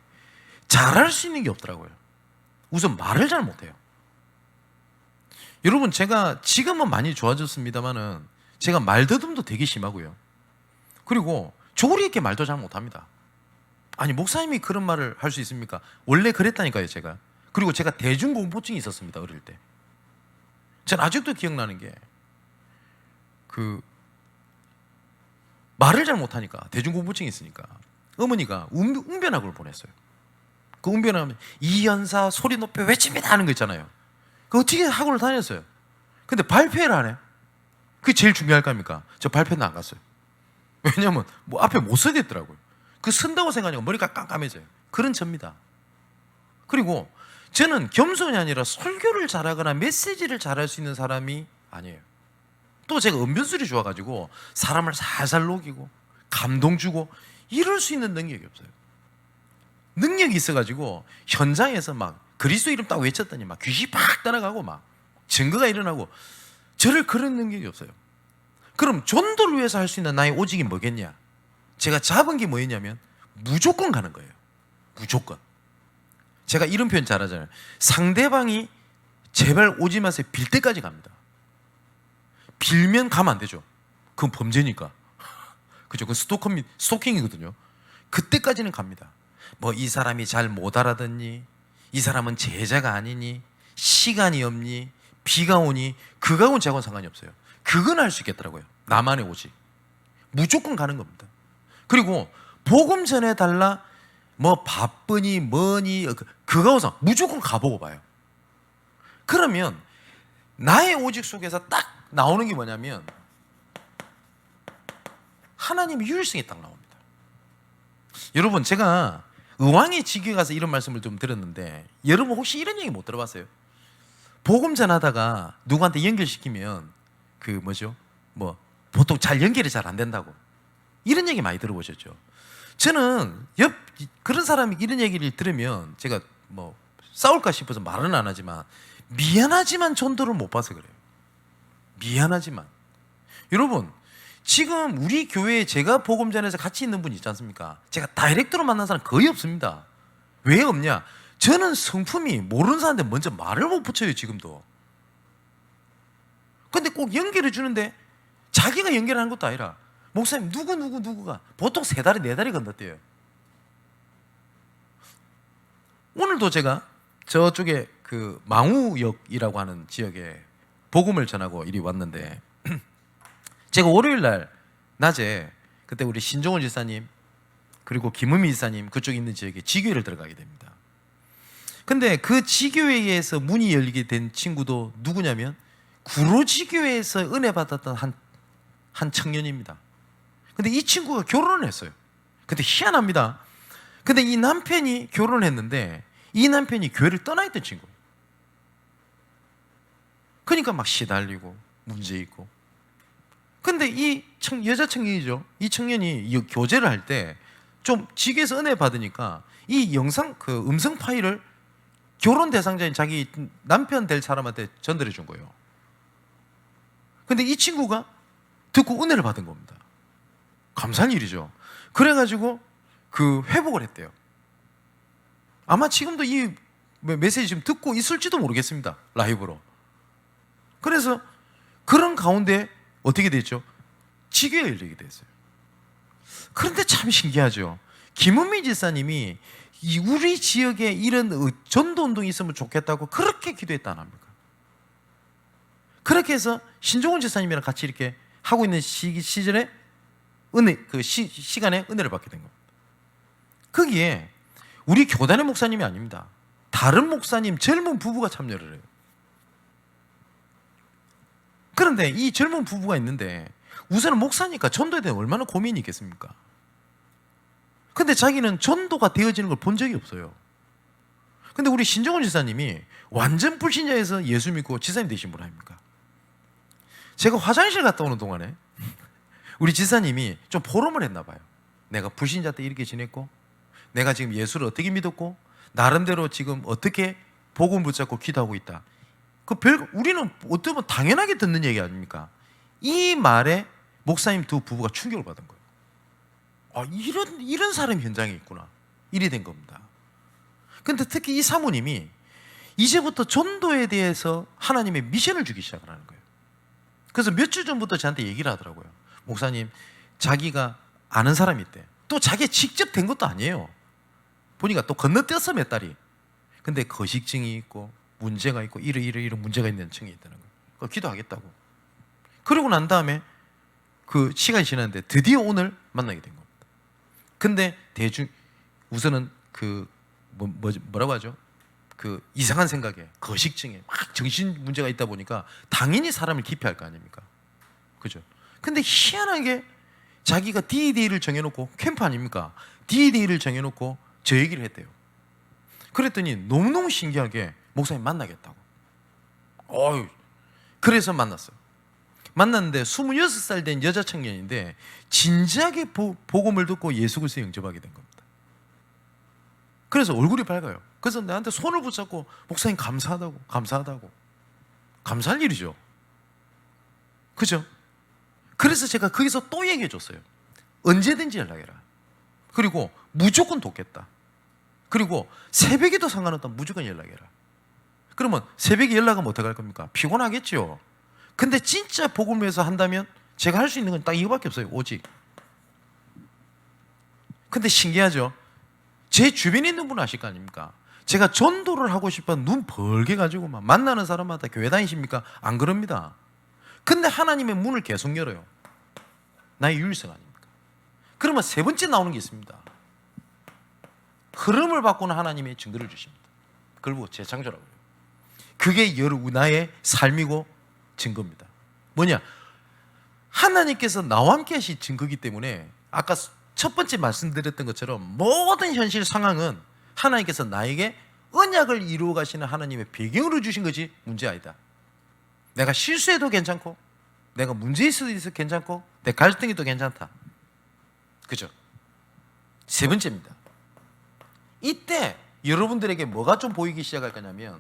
잘할 수 있는 게 없더라고요. 우선 말을 잘 못해요. 여러분, 제가 지금은 많이 좋아졌습니다만은 제가 말더듬도 되게 심하고요. 그리고 조리 있게 말도 잘 못합니다. 아니, 목사님이 그런 말을 할 수 있습니까? 원래 그랬다니까요, 제가. 그리고 제가 대중공포증이 있었습니다, 어릴 때. 전 아직도 기억나는 게 말을 잘 못하니까, 대중공포증이 있으니까 어머니가 웅변학을 보냈어요. 그 웅변하면 이연사 소리 높여 외칩니다 하는 거 있잖아요. 그 어떻게 학원을 다녔어요. 근데 발표를 안 해요. 그게 제일 중요할 겁니까? 저 발표는 안 갔어요. 왜냐면 뭐 앞에 못 서겠더라고요. 그 쓴다고 생각하니까 머리가 깜깜해져요. 그런 접니다. 그리고 저는 겸손이 아니라 설교를 잘하거나 메시지를 잘할 수 있는 사람이 아니에요. 또 제가 언변술이 좋아가지고 사람을 살살 녹이고 감동 주고 이럴 수 있는 능력이 없어요. 능력이 있어가지고 현장에서 막 그리스도 이름 딱 외쳤더니 막 귀신이 팍 따라가고 막 증거가 일어나고, 저를 그런 능력이 없어요. 그럼 전도를 위해서 할 수 있는 나의 오직이 뭐겠냐? 제가 잡은 게 뭐였냐면 무조건 가는 거예요. 무조건. 제가 이런 표현 잘하잖아요. 상대방이 제발 오지 마세요 빌 때까지 갑니다. 빌면 가면 안 되죠. 그건 범죄니까. 그죠? 그건 스토킹이거든요. 그때까지는 갑니다. 뭐 이 사람이 잘 못 알아듣니? 이 사람은 제자가 아니니? 시간이 없니? 비가 오니? 그거하고는 저하고는 상관이 없어요. 그건 할 수 있겠더라고요. 나만의 오직. 무조건 가는 겁니다. 그리고 복음 전해달라, 뭐 바쁘니 뭐니 그거하고는 무조건 가보고 봐요. 그러면 나의 오직 속에서 딱 나오는 게 뭐냐면 하나님의 유일성이 딱 나옵니다. 여러분, 제가 의왕의 지교에 가서 이런 말씀을 좀 들었는데, 여러분 혹시 이런 얘기 못 들어봤어요? 복음 전하다가 누구한테 연결시키면 뭐 보통 잘 연결이 잘 안 된다고, 이런 얘기 많이 들어보셨죠? 저는 그런 사람이 이런 얘기를 들으면 제가 뭐 싸울까 싶어서 말은 안 하지만 미안하지만 전도를 못 봐서 그래요. 미안하지만. 여러분, 지금 우리 교회에 제가 복음 전에서 같이 있는 분 있지 않습니까? 제가 다이렉트로 만난 사람 거의 없습니다. 왜 없냐? 저는 성품이 모르는 사람한테 먼저 말을 못 붙여요, 지금도. 근데 꼭 연결해 주는데 자기가 연결하는 것도 아니라 목사님 누구가 보통 3다리 4다리 건넜대요. 오늘도 제가 저쪽에 그 망우역이라고 하는 지역에 복음을 전하고 이리 왔는데, 제가 월요일 날 낮에 그때 우리 신종원 지사님 그리고 김은미 지사님 그쪽에 있는 지역에 지교회를 들어가게 됩니다. 근데 그 지교회에서 문이 열리게 된 친구도 누구냐면 구로지교회에서 은혜 받았던 한 청년입니다. 근데 이 친구가 결혼을 했어요. 근데 희한합니다. 근데 이 남편이 결혼했는데 이 남편이 교회를 떠나 있던 친구예요. 그러니까 막 시달리고 문제 있고. 근데 이 여자 청년이죠. 이 청년이 이 교제를 할 때 좀 지교에서 은혜 받으니까 이 영상 음성 파일을 결혼 대상자인 자기 남편 될 사람한테 전달해 준 거예요. 근데 이 친구가 듣고 은혜를 받은 겁니다. 감사한 일이죠. 그래가지고 회복을 했대요. 아마 지금도 이 메시지 좀 듣고 있을지도 모르겠습니다. 라이브로. 그래서 그런 가운데 어떻게 됐죠? 지교에 열리게 됐어요. 그런데 참 신기하죠. 김은미 지사님이 우리 지역에 이런 전도운동이 있으면 좋겠다고 그렇게 기도했다 안 합니까? 그렇게 해서 신종훈 지사님이랑 같이 이렇게 하고 있는 시절에 시간에 은혜를 받게 된 겁니다. 거기에 우리 교단의 목사님이 아닙니다. 다른 목사님 젊은 부부가 참여를 해요. 그런데 이 젊은 부부가 있는데 우선은 목사니까 전도에 대해 얼마나 고민이 있겠습니까? 근데 자기는 전도가 되어지는 걸 본 적이 없어요. 근데 우리 신정훈 지사님이 완전 불신자에서 예수 믿고 지사님 되신 분 아닙니까? 제가 화장실 갔다 오는 동안에 우리 지사님이 좀 포럼을 했나 봐요. 내가 불신자 때 이렇게 지냈고, 내가 지금 예수를 어떻게 믿었고, 나름대로 지금 어떻게 복음 붙잡고 기도하고 있다. 우리는 어떻게 보면 당연하게 듣는 얘기 아닙니까? 이 말에 목사님 두 부부가 충격을 받은 거예요. 이런 사람이 현장에 있구나. 이래 된 겁니다. 근데 특히 이 사모님이 이제부터 전도에 대해서 하나님의 미션을 주기 시작하는 거예요. 그래서 몇 주 전부터 저한테 얘기를 하더라고요. 목사님, 자기가 아는 사람이 있대. 또 자기가 직접 된 것도 아니에요. 보니까 또 건너뛰었어, 몇 달이. 근데 거식증이 있고 문제가 있고 이런 문제가 있는 층이 있다는 거예요. 기도하겠다고. 그러고 난 다음에 그 시간이 지났는데 드디어 오늘 만나게 된 겁니다. 근데 우선은 뭐라고 하죠? 그 이상한 생각에, 거식증에 막 정신 문제가 있다 보니까 당연히 사람을 기피할 거 아닙니까? 그죠? 근데 희한하게 자기가 D-Day를 정해놓고, 캠프 아닙니까? D-Day를 정해놓고 저 얘기를 했대요. 그랬더니 너무너무 신기하게 목사님 만나겠다고. 그래서 만났어요. 만났는데 26살 된 여자 청년인데 진지하게 복음을 듣고 예수 그리스도에 영접하게 된 겁니다. 그래서 얼굴이 밝아요. 그래서 나한테 손을 붙잡고 목사님 감사하다고. 감사할 일이죠. 그죠? 그래서 제가 거기서 또 얘기해 줬어요. 언제든지 연락해라. 그리고 무조건 돕겠다. 그리고 새벽에도 상관없다. 무조건 연락해라. 그러면 새벽에 연락하면 어떡할 겁니까? 피곤하겠죠. 근데 진짜 복음을 위해서 한다면 제가 할 수 있는 건 딱 이거밖에 없어요. 오직. 근데 신기하죠? 제 주변에 있는 분은 아실 거 아닙니까? 제가 전도를 하고 싶어 눈 벌게 가지고 막 만나는 사람마다 교회 다니십니까? 안 그럽니다. 근데 하나님의 문을 계속 열어요. 나의 유일성 아닙니까? 그러면 세 번째 나오는 게 있습니다. 흐름을 바꾸는 하나님의 증거를 주십니다. 그걸 보고 재창조라고 해요. 그게 나의 삶이고 증거입니다. 뭐냐? 하나님께서 나와 함께 하신 증거이기 때문에 아까 첫 번째 말씀드렸던 것처럼 모든 현실 상황은 하나님께서 나에게 언약을 이루어 가시는 하나님의 배경으로 주신 거지 문제 아니다. 내가 실수해도 괜찮고, 내가 문제 있어도 괜찮고, 내 갈등이 또 괜찮다. 그죠? 세 번째입니다. 이때 여러분들에게 뭐가 좀 보이기 시작할 거냐면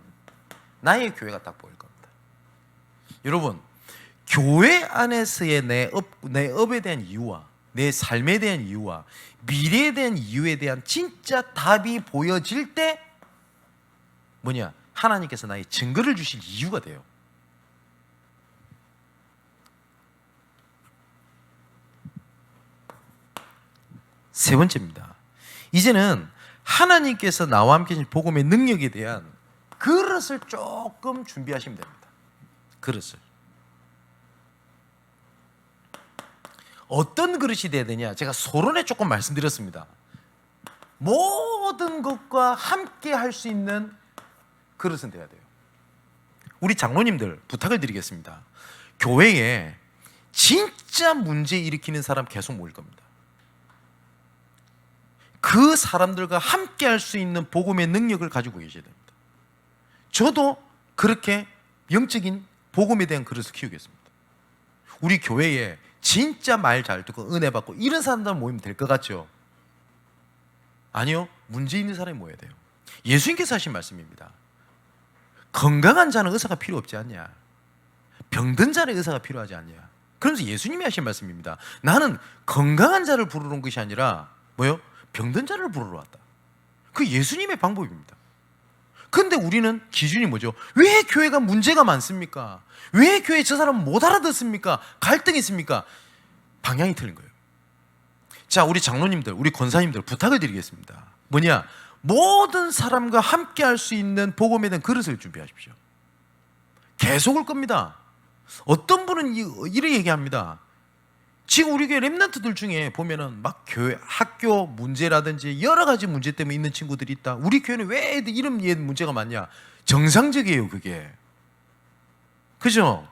나의 교회가 딱 보일 겁니다. 여러분, 교회 안에서의 내 업에 대한 이유와 내 삶에 대한 이유와 미래에 대한 이유에 대한 진짜 답이 보여질 때 뭐냐? 하나님께서 나의 증거를 주실 이유가 돼요. 세 번째입니다. 이제는 하나님께서 나와 함께 하신 복음의 능력에 대한 그릇을 조금 준비하시면 됩니다. 그릇을. 어떤 그릇이 돼야 되냐? 제가 서론에 조금 말씀드렸습니다. 모든 것과 함께 할 수 있는 그릇은 돼야 돼요. 우리 장로님들 부탁을 드리겠습니다. 교회에 진짜 문제 일으키는 사람 계속 모일 겁니다. 그 사람들과 함께 할 수 있는 복음의 능력을 가지고 계셔야 됩니다. 저도 그렇게 영적인 복음에 대한 그릇을 키우겠습니다. 우리 교회에 진짜 말 잘 듣고 은혜 받고 이런 사람들 모이면 될 것 같죠? 아니요. 문제 있는 사람이 모여야 돼요. 예수님께서 하신 말씀입니다. 건강한 자는 의사가 필요 없지 않냐? 병든 자는 의사가 필요하지 않냐? 그러면서 예수님이 하신 말씀입니다. 나는 건강한 자를 부르러 온 것이 아니라 뭐요? 병든 자를 부르러 왔다. 그 예수님의 방법입니다. 근데 우리는 기준이 뭐죠? 왜 교회가 문제가 많습니까? 왜 교회 저 사람 못 알아듣습니까? 갈등이 있습니까? 방향이 틀린 거예요. 자, 우리 장로님들, 우리 권사님들 부탁을 드리겠습니다. 뭐냐? 모든 사람과 함께 할 수 있는 복음에 대한 그릇을 준비하십시오. 계속 올 겁니다. 어떤 분은 이렇게 얘기합니다. 지금 우리 교회 렘넌트들 중에 보면은 막 교회 학교 문제라든지 여러 가지 문제 때문에 있는 친구들이 있다. 우리 교회는 왜 이런 문제가 많냐? 정상적이에요, 그게. 그죠?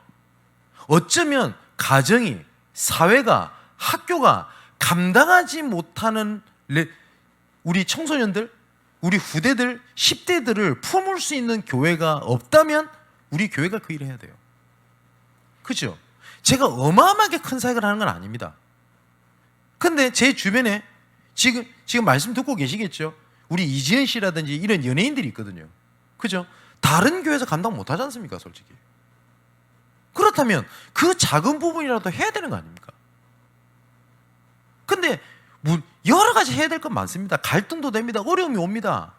어쩌면 가정이, 사회가, 학교가 감당하지 못하는 우리 청소년들, 우리 후대들, 10대들을 품을 수 있는 교회가 없다면 우리 교회가 그 일을 해야 돼요. 그죠? 제가 어마어마하게 큰 사역을 하는 건 아닙니다. 근데 제 주변에 지금 말씀 듣고 계시겠죠? 우리 이지은 씨라든지 이런 연예인들이 있거든요. 그죠? 다른 교회에서 감당 못하지 않습니까, 솔직히? 그렇다면 그 작은 부분이라도 해야 되는 거 아닙니까? 근데 여러 가지 해야 될 건 많습니다. 갈등도 됩니다. 어려움이 옵니다.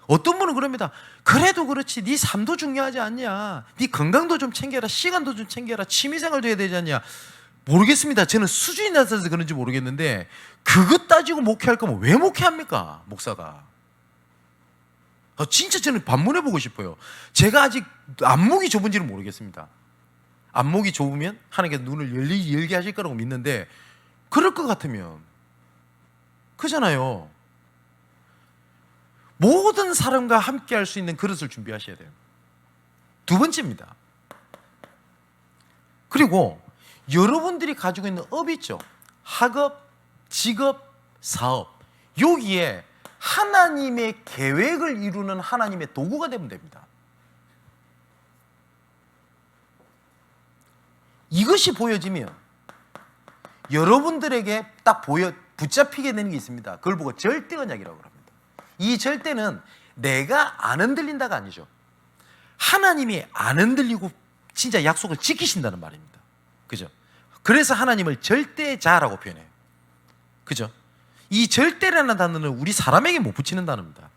어떤 분은 그럽니다. 그래도 그렇지, 네 삶도 중요하지 않냐? 네 건강도 좀 챙겨라, 시간도 좀 챙겨라, 취미생활도 해야 되지 않냐? 모르겠습니다. 저는 수준이 낮아서 그런지 모르겠는데 그것 따지고 목회할 거면 왜 목회합니까, 목사가? 진짜 저는 반문해보고 싶어요. 제가 아직 안목이 좁은지는 모르겠습니다. 안목이 좁으면 하나님께서 눈을 열게 하실 거라고 믿는데, 그럴 것 같으면 그잖아요. 모든 사람과 함께 할 수 있는 그릇을 준비하셔야 돼요. 두 번째입니다. 그리고 여러분들이 가지고 있는 업이 있죠. 학업, 직업, 사업. 여기에 하나님의 계획을 이루는 하나님의 도구가 되면 됩니다. 이것이 보여지면 여러분들에게 딱 붙잡히게 되는 게 있습니다. 그걸 보고 절대 언약이라고 합니다. 이 절대는 내가 안 흔들린다가 아니죠. 하나님이 안 흔들리고 진짜 약속을 지키신다는 말입니다. 그죠? 그래서 하나님을 절대자라고 표현해요. 그죠? 이 절대라는 단어는 우리 사람에게 못 붙이는 단어입니다.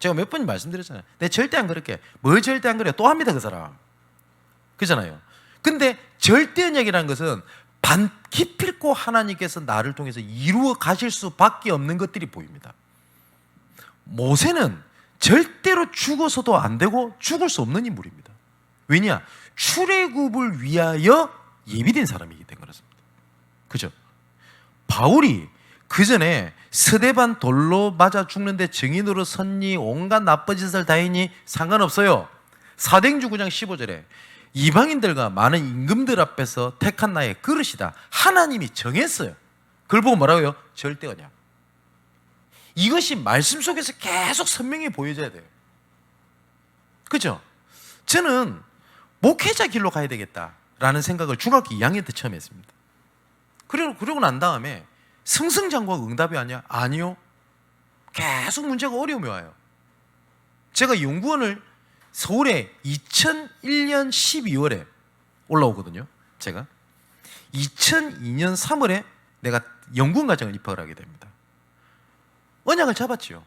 제가 몇 번 말씀드렸잖아요. 내 절대 안 그럴게. 뭘 절대 안 그래요? 또 합니다, 그 사람. 그잖아요. 근데 절대 언약이라는 것은 기필코 하나님께서 나를 통해서 이루어 가실 수밖에 없는 것들이 보입니다. 모세는 절대로 죽어서도 안 되고 죽을 수 없는 인물입니다. 왜냐? 출애굽을 위하여 예비된 사람이기 때문에 그렇습니다. 그죠? 바울이 그 전에 스데반 돌로 맞아 죽는데 증인으로 섰니, 온갖 나쁜 짓을 다 했니, 상관없어요. 사도행전 9장 15절에 이방인들과 많은 임금들 앞에서 택한 나의 그릇이다. 하나님이 정했어요. 그걸 보고 뭐라고요? 절대 언약. 이것이 말씀 속에서 계속 선명히 보여져야 돼요. 그죠? 저는 목회자 길로 가야 되겠다라는 생각을 중학교 2학년 때 처음 했습니다. 그러고 난 다음에 승승장구하고 응답이 아니야? 아니요. 계속 문제가 어려움이 와요. 제가 연구원을 서울에 2001년 12월에 올라오거든요. 제가 2002년 3월에 내가 연구원 과정을 입학을 하게 됩니다. 언약을 잡았지요.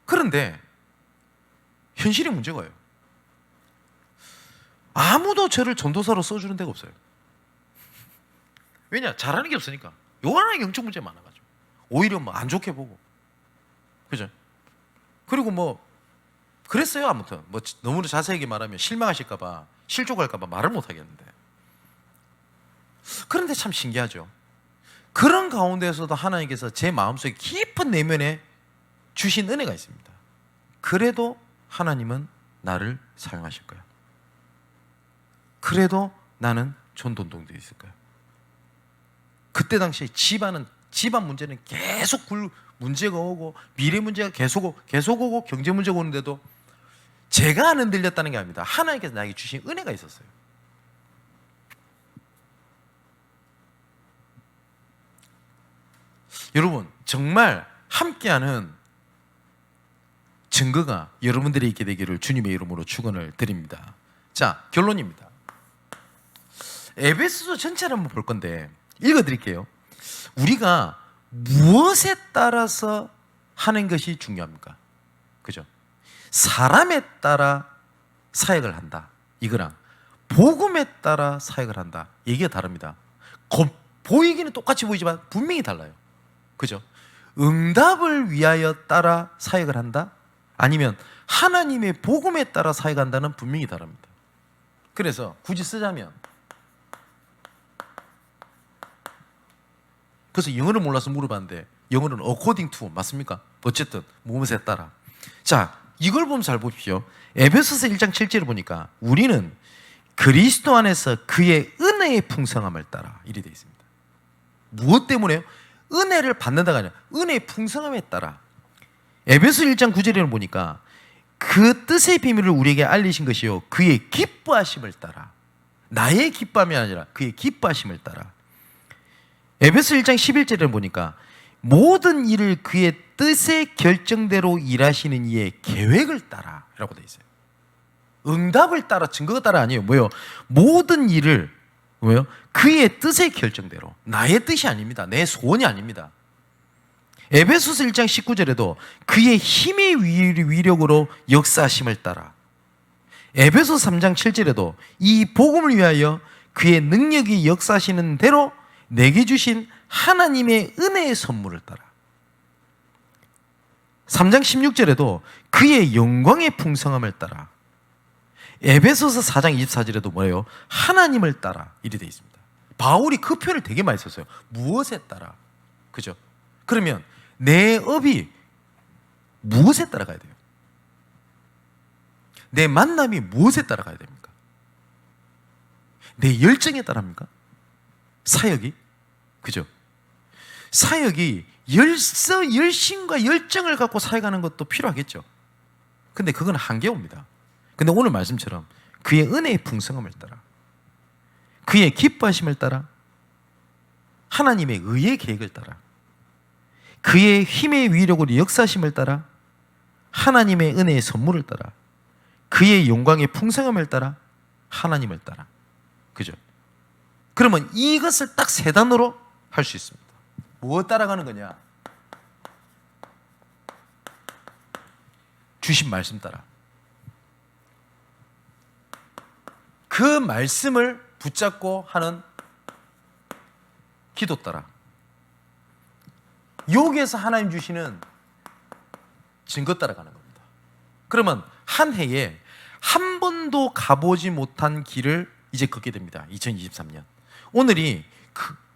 그런데 현실이 문제가 와요. 아무도 저를 전도사로 써주는 데가 없어요. 왜냐? 잘하는 게 없으니까. 요한하게 영적 문제 많아가지고 오히려 뭐 안 좋게 보고. 그죠? 그리고 뭐 그랬어요. 아무튼 뭐 너무 자세하게 말하면 실망하실까봐, 실족할까봐 말을 못 하겠는데. 그런데 참 신기하죠. 그런 가운데에서도 하나님께서 제 마음속에 깊은 내면에 주신 은혜가 있습니다. 그래도 하나님은 나를 사용하실 거야. 그래도 나는 전도운동도 있을 거야. 그때 당시에 집안 문제는 계속 문제가 오고, 미래 문제가 계속 오고, 경제 문제가 오는데도 제가 안 흔들렸다는 게 아닙니다. 하나님께서 나에게 주신 은혜가 있었어요. 여러분, 정말 함께하는 증거가 여러분들이 있게 되기를 주님의 이름으로 축원을 드립니다. 자, 결론입니다. 에베소서 전체를 한번 볼 건데 읽어드릴게요. 우리가 무엇에 따라서 하는 것이 중요합니까? 그죠? 사람에 따라 사역을 한다, 이거랑 복음에 따라 사역을 한다, 얘기가 다릅니다. 보이기는 똑같이 보이지만 분명히 달라요. 그죠? 응답을 위하여 따라 사역을 한다, 아니면 하나님의 복음에 따라 사역한다는 분명히 다릅니다. 그래서 굳이 쓰자면 그래서 영어를 몰라서 물어봤는데 영어는 according to 맞습니까? 어쨌든 무엇에 따라. 자, 이걸 보면 잘 보십시오. 에베소서 1장 7절을 보니까 우리는 그리스도 안에서 그의 은혜의 풍성함을 따라 이리 되어 있습니다. 무엇 때문에요? 은혜를 받는다가 아니라 은혜의 풍성함에 따라. 에베소 1장 9절을 보니까 그 뜻의 비밀을 우리에게 알리신 것이요 그의 기뻐하심을 따라. 나의 기쁨이 아니라 그의 기뻐하심을 따라. 에베소 1장 11절을 보니까 모든 일을 그의 뜻의 결정대로 일하시는 이의 계획을 따라 라고 되어 있어요. 응답을 따라, 증거가 따라 아니에요. 뭐요? 모든 일을 뭐요? 그의 뜻의 결정대로. 나의 뜻이 아닙니다. 내 소원이 아닙니다. 에베소서 1장 19절에도 그의 힘의 위력으로 역사하심을 따라. 에베소 3장 7절에도 이 복음을 위하여 그의 능력이 역사하시는 대로 내게 주신 하나님의 은혜의 선물을 따라. 3장 16절에도 그의 영광의 풍성함을 따라. 에베소서 4장 24절에도 뭐예요? 하나님을 따라 이리 되어 있습니다. 바울이 그 표현을 되게 많이 썼어요. 무엇에 따라. 그죠? 그러면 내 업이 무엇에 따라가야 돼요? 내 만남이 무엇에 따라가야 됩니까? 내 열정에 따라합니까? 사역이? 그죠? 사역이 열심과 열정을 갖고 사역하는 것도 필요하겠죠. 근데 그건 한계옵니다. 근데 오늘 말씀처럼 그의 은혜의 풍성함을 따라, 그의 기뻐하심을 따라, 하나님의 의의 계획을 따라, 그의 힘의 위력으로 역사하심을 따라, 하나님의 은혜의 선물을 따라, 그의 영광의 풍성함을 따라, 하나님을 따라. 그죠? 그러면 이것을 딱 세 단어로 할 수 있습니다. 뭐 따라가는 거냐? 주신 말씀 따라. 그 말씀을 붙잡고 하는 기도 따라. 여기에서 하나님 주시는 증거 따라가는 겁니다. 그러면 한 해에 한 번도 가보지 못한 길을 이제 걷게 됩니다. 2023년. 오늘이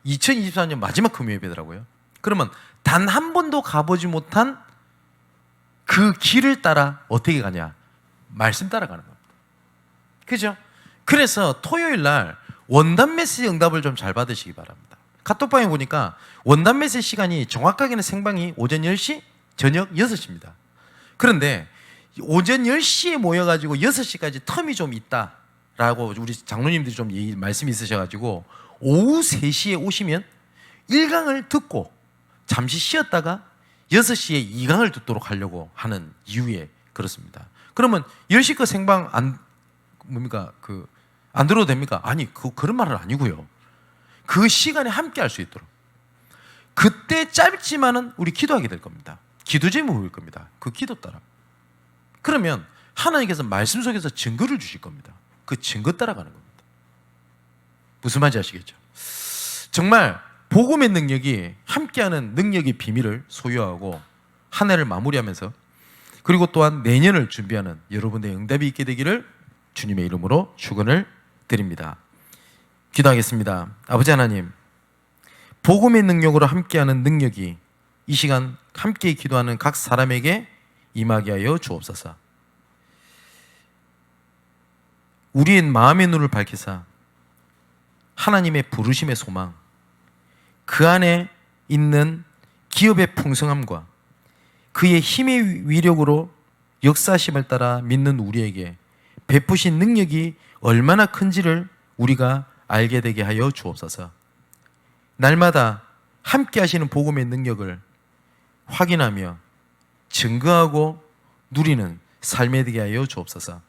2023년 마지막 금요일이더라고요. 그러면 단 한 번도 가보지 못한 그 길을 따라 어떻게 가냐? 말씀 따라가는 겁니다. 그죠? 그래서 토요일 날 원단 메시지 응답을 좀 잘 받으시기 바랍니다. 카톡방에 보니까 원단 메시지 시간이 정확하게는 생방이 오전 10시, 저녁 6시입니다. 그런데 오전 10시에 모여가지고 6시까지 텀이 좀 있다라고 우리 장로님들이 좀 말씀이 있으셔가지고 오후 3시에 오시면 1강을 듣고 잠시 쉬었다가 6시에 2강을 듣도록 하려고 하는 이유에 그렇습니다. 그러면 10시 거 생방 안 들어도 됩니까? 아니, 그런 말은 아니고요. 그 시간에 함께 할 수 있도록. 그때 짧지만은 우리 기도하게 될 겁니다. 기도 제목일 겁니다. 그 기도 따라. 그러면 하나님께서 말씀 속에서 증거를 주실 겁니다. 그 증거 따라가는 겁니다. 무슨 말인지 아시겠죠? 정말 복음의 능력이 함께하는 능력의 비밀을 소유하고 한 해를 마무리하면서 그리고 또한 내년을 준비하는 여러분의 응답이 있게 되기를 주님의 이름으로 축원을 드립니다. 기도하겠습니다. 아버지 하나님, 복음의 능력으로 함께하는 능력이 이 시간 함께 기도하는 각 사람에게 임하게 하여 주옵소서. 우리의 마음의 눈을 밝히사 하나님의 부르심의 소망, 그 안에 있는 기업의 풍성함과 그의 힘의 위력으로 역사심을 따라 믿는 우리에게 베푸신 능력이 얼마나 큰지를 우리가 알게 되게 하여 주옵소서. 날마다 함께 하시는 복음의 능력을 확인하며 증거하고 누리는 삶에 되게 하여 주옵소서.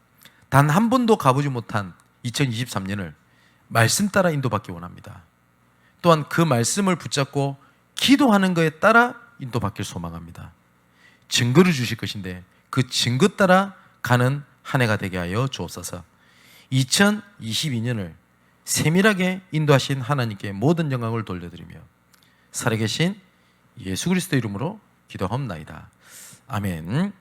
단 한 번도 가보지 못한 2023년을 말씀 따라 인도받기 원합니다. 또한 그 말씀을 붙잡고 기도하는 것에 따라 인도받길 소망합니다. 증거를 주실 것인데 그 증거 따라 가는 한 해가 되게 하여 주옵소서. 2022년을 세밀하게 인도하신 하나님께 모든 영광을 돌려드리며 살아계신 예수 그리스도 이름으로 기도하옵나이다. 아멘.